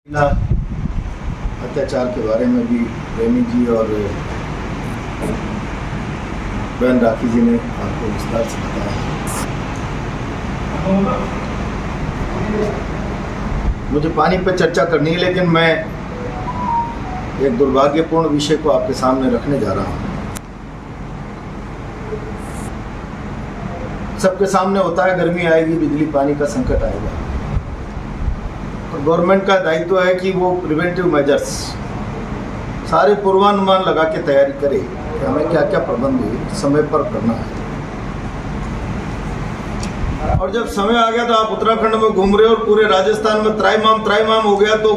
अत्याचार के बारे में भी प्रेमी जी और बहन राखी जी ने आपको विस्तार से बताया। मुझे पानी पर चर्चा करनी है, लेकिन मैं एक दुर्भाग्यपूर्ण विषय को आपके सामने रखने जा रहा हूँ। सबके सामने होता है गर्मी आएगी, बिजली पानी का संकट आएगा, और गवर्नमेंट का दायित्व है कि वो प्रिवेंटिव मेजर्स सारे पूर्वानुमान लगा के तैयारी करे कि हमें क्या क्या प्रबंध समय पर करना है। और जब समय आ गया तो आप उत्तराखंड में घूम रहे हो और पूरे राजस्थान में त्राईमाम हो गया, तो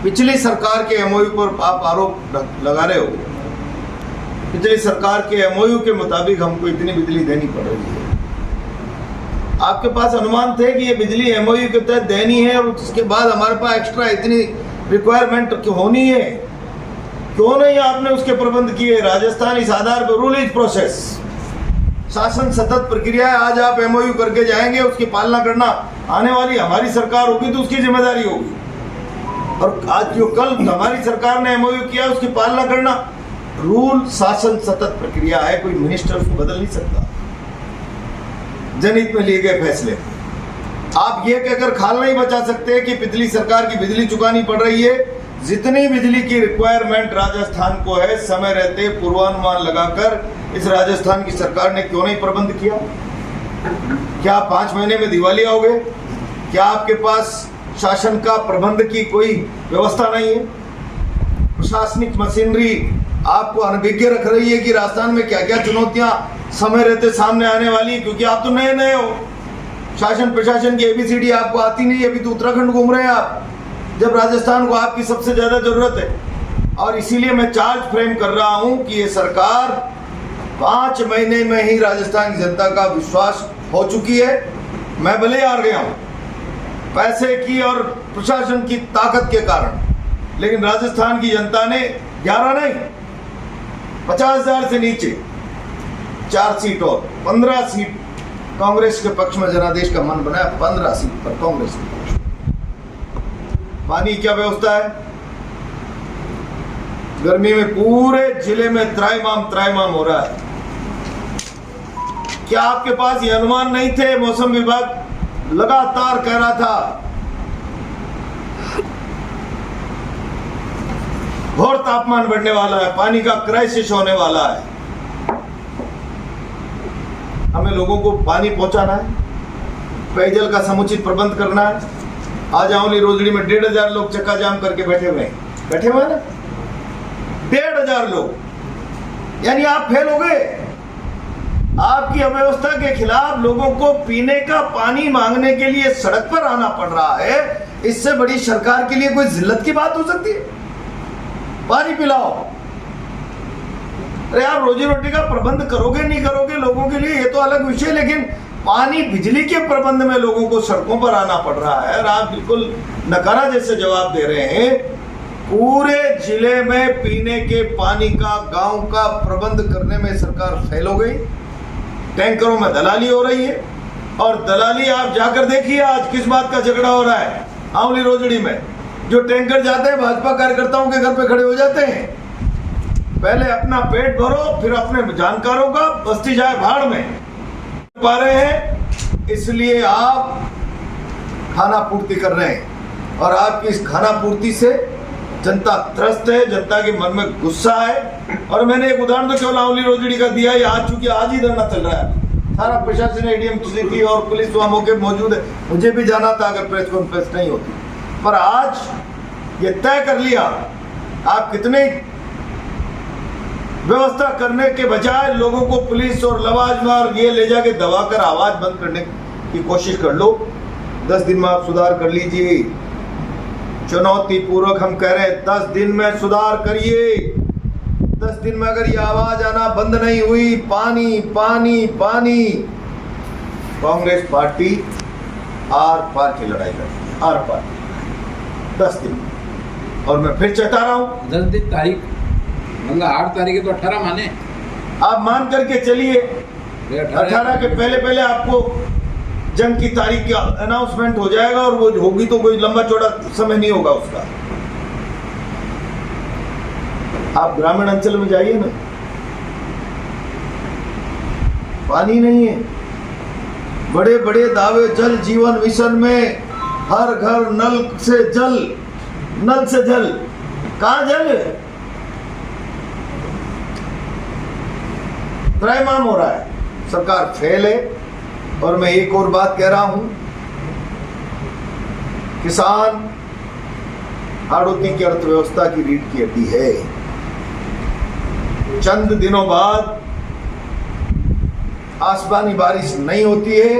पिछली सरकार के एमओयू पर आप आरोप लगा रहे हो। पिछली सरकार के एमओयू के मुताबिक हमको इतनी बिजली देनी पड़ रही है। आपके पास अनुमान थे कि ये बिजली एमओयू के तहत देनी है, और उसके बाद हमारे पास एक्स्ट्रा इतनी रिक्वायरमेंट होनी है, क्यों नहीं आपने उसके प्रबंध किए? राजस्थान इस आधार पर रूल इज प्रोसेस, शासन सतत प्रक्रिया है। आज आप एमओयू करके जाएंगे, उसकी पालना करना आने वाली हमारी सरकार होगी तो उसकी जिम्मेदारी होगी, और आज जो कल हमारी सरकार ने एमओयू किया उसकी पालना करना रूल शासन सतत प्रक्रिया है। कोई मिनिस्टर उसको बदल नहीं सकता। जनहित में लिए गए फैसले आप ये कहकर खाल नहीं बचा सकते कि पिछली सरकार की बिजली चुकानी पड़ रही है। जितनी बिजली की रिक्वायरमेंट राजस्थान को है, समय रहते पूर्वानुमान लगाकर इस राजस्थान की सरकार ने क्यों नहीं प्रबंध किया? क्या 5 महीने में दिवालिया हो गए? क्या आपके पास शासन का प्रबंध की कोई व्यवस्था नहीं है? प्रशासनिक मशीनरी आपको अनभिज्ञ रख रही है कि राजस्थान में क्या क्या चुनौतियां समय रहते सामने आने वाली है, क्योंकि आप तो नए नए हो। शासन प्रशासन की एबीसीडी आपको आती नहीं है। अभी तो उत्तराखंड घूम रहे हैं आप, जब राजस्थान को आपकी सबसे ज्यादा जरूरत है। और इसीलिए मैं चार्ज फ्रेम कर रहा हूं कि ये सरकार 5 महीने में ही राजस्थान की जनता का विश्वास हो चुकी है। मैं भले हार गया हूं पैसे की और प्रशासन की ताकत के कारण, लेकिन राजस्थान की जनता ने 11 नहीं 50,000 से नीचे 4 सीट और 15 सीट कांग्रेस के पक्ष में जनादेश का मन बनाया। 15 सीट पर कांग्रेस के पक्ष में। पानी क्या व्यवस्था है? गर्मी में पूरे जिले में त्राईमाम हो रहा है। क्या आपके पास ये अनुमान नहीं थे? मौसम विभाग लगातार कह रहा था घोर तापमान बढ़ने वाला है, पानी का क्राइसिस होने वाला है। हमें लोगों को पानी पहुंचाना है, पेयजल का समुचित प्रबंध करना है। आज आंवली रोजड़ी में 1,500 लोग चक्का जाम करके बैठे हुए हैं ना, 1,500 लोग। यानी आप फेल हो गए। आपकी अव्यवस्था के खिलाफ लोगों को पीने का पानी मांगने के लिए सड़क पर आना पड़ रहा है। इससे बड़ी सरकार के लिए कोई जिल्लत की बात हो सकती है? पानी पिलाओ। अरे आप रोजी रोटी का प्रबंध करोगे नहीं करोगे लोगों के लिए, ये तो अलग विषय, लेकिन पानी बिजली के प्रबंध में लोगों को सड़कों पर आना पड़ रहा है और आप बिल्कुल नकारा जैसे जवाब दे रहे हैं। पूरे जिले में पीने के पानी का गांव का प्रबंध करने में सरकार फेल हो गई। टैंकरों में दलाली हो रही है, और दलाली आप जाकर देखिए आज किस बात का झगड़ा हो रहा है। आंवली रोजड़ी में जो टैंकर जाते हैं भाजपा कार्यकर्ताओं के घर पे खड़े हो जाते हैं। पहले अपना पेट भरो, फिर अपने जानकारों का, बस्ती जाए भाड़ में पा रहे हैं। इसलिए आप खाना पूर्ति कर रहे हैं, और आपकी इस खाना पूर्ति से जनता त्रस्त है, जनता के मन में गुस्सा है। और मैंने एक उदाहरण तो केवल आंवली रोजड़ी का दिया है। आज चूंकि आज ही धरना चल रहा है, सारा प्रशासन एडीएम की और पुलिस वहां मौके मौजूद है। मुझे भी जाना था अगर प्रेस कॉन्फ्रेंस नहीं होती, पर आज ये तय कर लिया। आप कितने व्यवस्था करने के बजाय लोगों को पुलिस और लवाजमार ये ले जाके दबा कर आवाज बंद करने की कोशिश कर लो। 10 दिन में आप सुधार कर लीजिए। चुनौती पूर्वक हम कह रहे हैं 10 दिन में सुधार करिए। 10 दिन में अगर ये आवाज आना बंद नहीं हुई, पानी पानी पानी, कांग्रेस पार्टी आर पार की लड़ाई लड़ेगी, आर पार 10 दिन। और मैं फिर चेता रहा हूं 10 दिन तारीख 8 तारीख है तो 18 माने, आप मान करके चलिए। 18 के पहले आपको जंग की तारीख की अनाउंसमेंट हो जाएगा और वो होगी तो कोई लंबा चौड़ा समय नहीं होगा उसका। आप ग्रामीण अंचल में जाइए ना, पानी नहीं है। बड़े बड़े दावे जल जीवन मिशन में हर घर नल से जल, नल से जल, कहां जल है? त्रयमाम हो रहा है, सरकार फेल है। और मैं एक और बात कह रहा हूं, किसान हाड़ौती की अर्थव्यवस्था की रीढ़ की हड्डी है। चंद दिनों बाद आसमानी बारिश नहीं होती है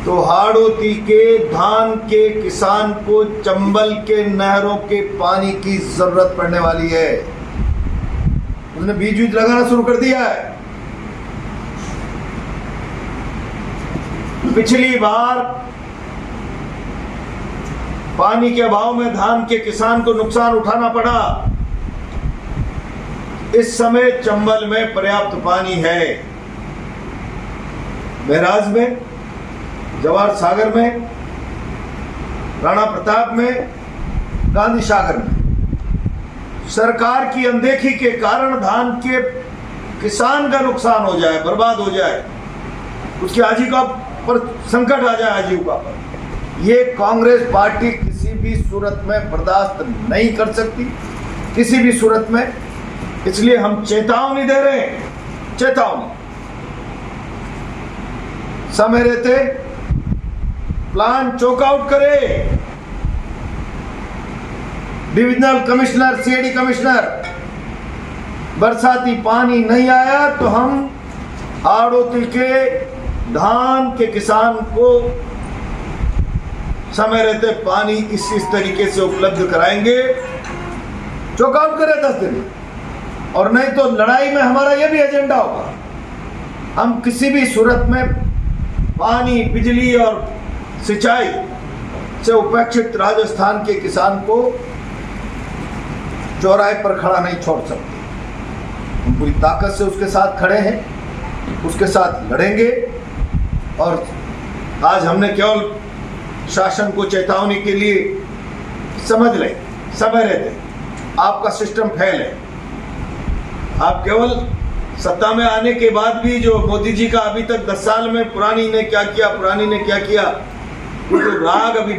तो हाड़ौती के धान के किसान को चंबल के नहरों के पानी की जरूरत पड़ने वाली है। उसने बीज लगाना शुरू कर दिया है। पिछली बार पानी के अभाव में धान के किसान को नुकसान उठाना पड़ा। इस समय चंबल में पर्याप्त पानी है। बहराज में, जवाहर सागर में, राणा प्रताप में, गांधी सागर में सरकार की अनदेखी के कारण धान के किसान का नुकसान हो जाए, बर्बाद हो जाए, उसकी आजीविका पर संकट आ जाए, आजीविका पर। ये कांग्रेस पार्टी किसी भी सूरत में बर्दाश्त नहीं कर सकती, किसी भी सूरत में। इसलिए हम चेतावनी दे रहे हैं, चेतावनी। समय रहते प्लान चौकआउट करे। डिविजनल कमिश्नर, सीएडी कमिश्नर, बरसाती पानी नहीं आया तो हम हाड़ौती के धान के किसान को समय रहते पानी इस तरीके से उपलब्ध कराएंगे। चौकआउट करें 10 दिन, और नहीं तो लड़ाई में हमारा यह भी एजेंडा होगा। हम किसी भी सूरत में पानी, बिजली और सिंचाई से उपेक्षित राजस्थान के किसान को चौराहे पर खड़ा नहीं छोड़ सकते। हम पूरी ताकत से उसके साथ खड़े हैं, उसके साथ लड़ेंगे। और आज हमने केवल शासन को चेतावनी के लिए, समझ लें, समय रहते आपका सिस्टम फेल है। आप केवल सत्ता में आने के बाद भी जो मोदी जी का अभी तक 10 साल में पुरानी ने क्या किया, पुरानी ने क्या किया, वो तो राग अभी